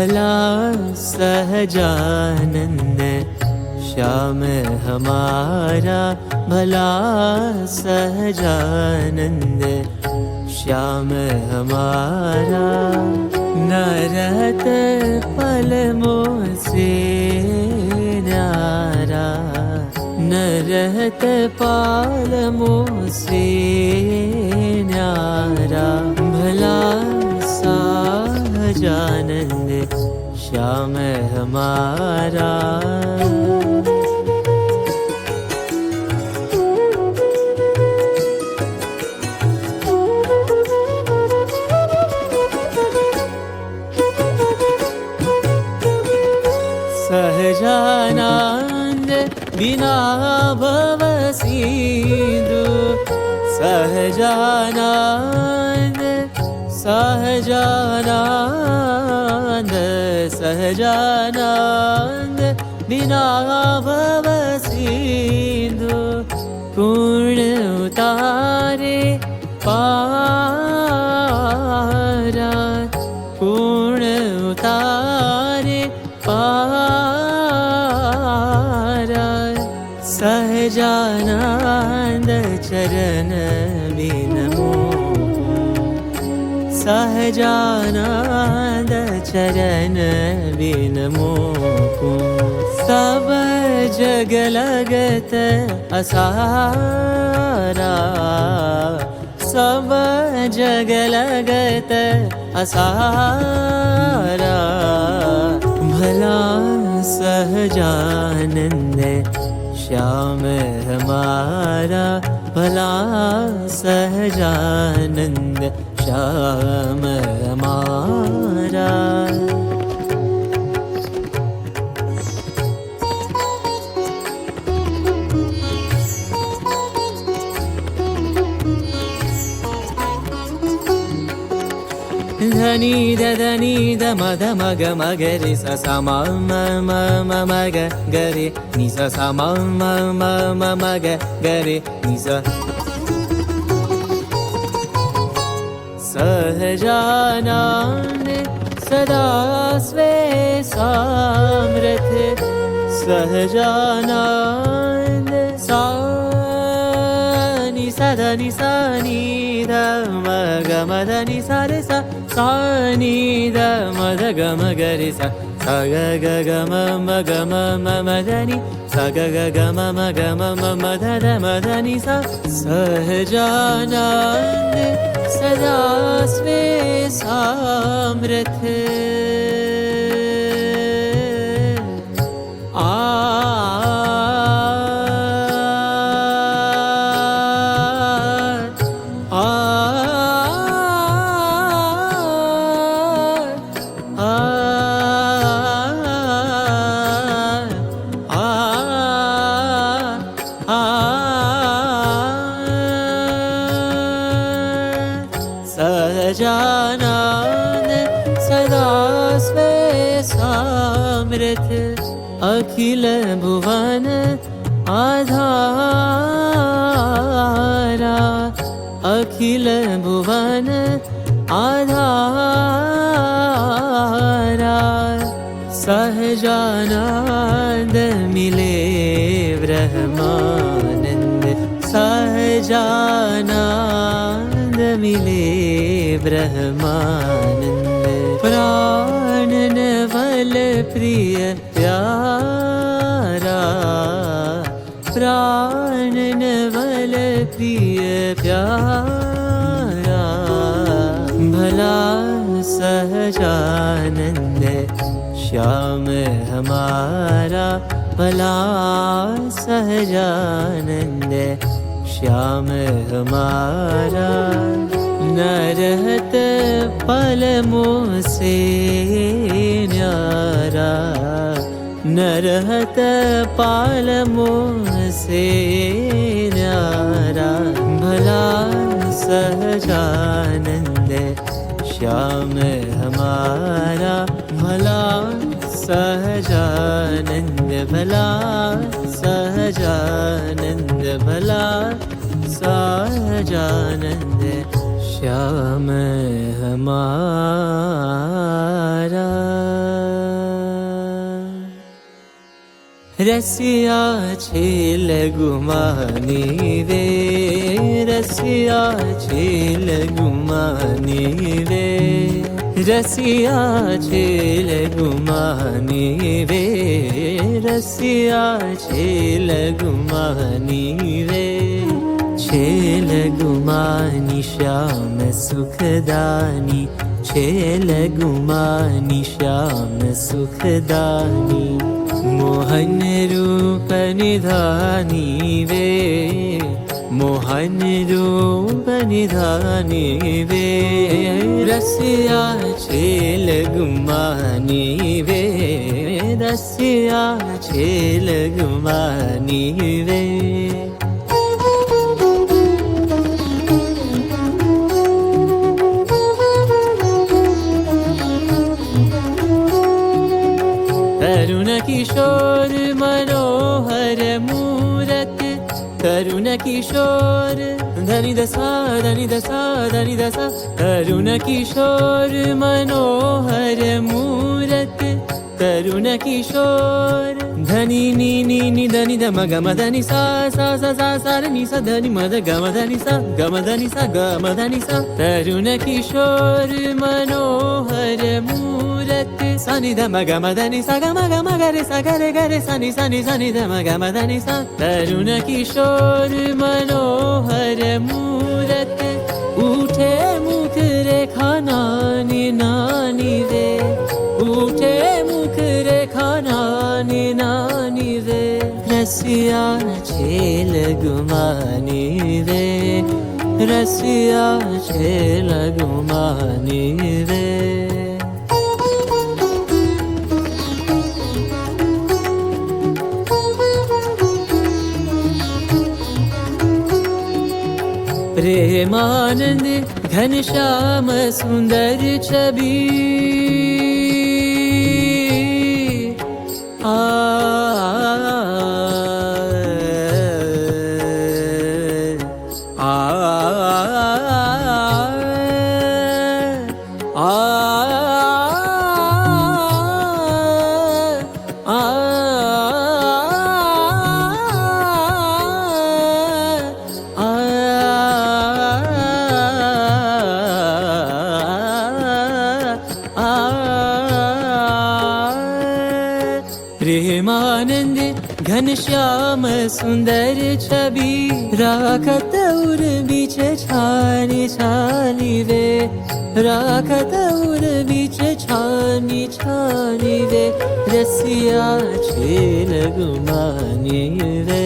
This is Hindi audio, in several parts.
भला सहजानंद श्याम हमारा, भला सहजानंद श्याम हमारा। न रहत पल मोह से न्यारा, न रहत पाल मोह से न्यारा। भला सहजानंद श्याम हमारा। सहजानंद बिना भव सिंधु, सहजानंद सहजानंद सहजानंद बिना भव सिंधु। पूर्ण उतारे पारा, पूर्ण उतारे पारा। सहजानंद चरण बिनमो, सहजानंद चरण बिनमो। सब जग लगत असारा, सब जग लगत असारा। भला सहजानंद श्याम हमारा, भला सहजानंद श्याम हमारा। धनी दनी द मद मग मगरे स स म म मग गरे नि स स म म मग गरे नि स। सहजानंद सदा स्वे समृथ, सहजानंद सा नि स ध नि स नि ध म ग म ध नि स रे स, सा नि ध म ध ग म ग रे स, स ग ग ग म म ग म म म ध नि, स ग ग ग म म ग म म म ध ध म ध नि स। सहजानंद सदा स्वे समृथ, सहजानंद सदा स्वे समृथ। अखिल भुवन आधारा, अखिल भुवन आधारा। सहजानंद मिले ब्रह्मानंद, सहजानंद मिले ब्रह्मानंद। प्राण नवल प्रिय प्यारा, प्राण नवल प्रिय प्यारा। भला सहजानंद श्याम हमारा, भला सहजानंद श्याम हमारा। न रहत पल मोह से न्यारा, न रहत पाल मोह से न्यारा। भला सहजानंद श्याम हमारा, भला सहजानंद, भला सहजानंद, भला सहजानंद श्याम हमारा। रसिया छेल गुमानी वे, रसिया छेल गुमानी वे, रसिया छेल गुमानी वे, रसिया छेल गुमानी वे, छेल गुमानी श्याम सुखदानी, छेल गुमानी श्याम सुखदानी, मोहन रूप निधानी वे, मोहन रूप निधानी वे, रसिया छेल गुमानी वे, रसिया छेल गुमानी वे। तरुण किशोर मनोहर मूरत, तरुण किशोर धनि दसा धनि दसा धनि दसा, तरुण किशोर मनोहर मूरत, तरुण किशोर धनि नी नी नी धनि ध म ग म धनि सा सा सा सा सा रे नि सा धनि म ध ग म धनि सा ग म धनि सा ग म धनि सा, तरुण किशोर मनोहर मूरत, सा नि ध म ग म धनि सा ग म ग रे सा ग रे सा नि ध म ग म धनि सा, तरुण किशोर मनोहर मूरत, उठे मुख रेखा नानी नानी वे, उठे मुख रेखा नानी नानी वे, रसिया छेल गुमानी वे, रसिया छेल गुमानी वे। प्रेमानंद घनश्याम सुंदर छवि, आ प्रेमानंद घनश्याम सुंदर छवि, राखत उर बीच छानी छानी वे, राखत उर बीच छानी छानी वे, रसिया छेल गुमानी वे,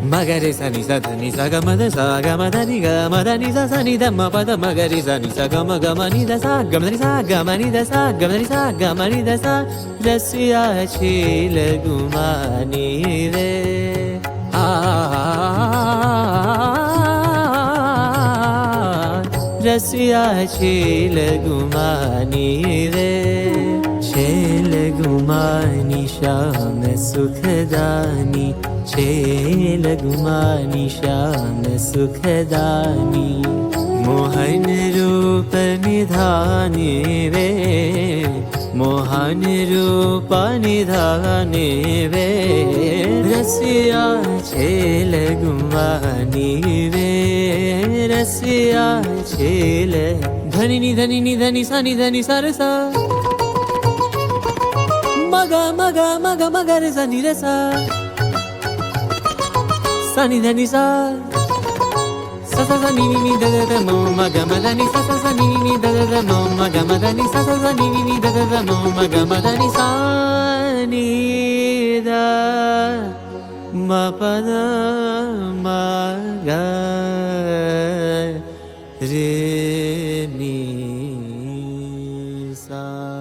मगरे सा नि सा धनि सा ग म ध सा ग म धनि ग म धनि सा सा नि ध म प ध मगरे सा नि सा ग म नि ध सा ग म धनि सा ग म नि ध सा ग म धनि सा ग म नि ध सा, रसिया छेल गुमानी वे, रसिया छेल गुमानी वे, छेल गुमानी श्याम सुखदानी, छेल गुमानी श्याम सुखदानी, मोहन रूप निधानी वे, मोहन रूप निधानी वे, रसिया छेल गुमानी वे, रसिया छेल धनि नि धनि नि धनि सा नि धनि सा रे सा, मग मग मग मग रे सा नि रे सा, सा नि धनि सा सा सा सा नि नि नि ध ध ध म म ग म ध नि सा सा सा नि नि नि ध ध ध म म ग म ध नि सा सा सा नि नि नि ध ध ध म म ग म ध नि सा नि ध म प ध म ग रे नि सा।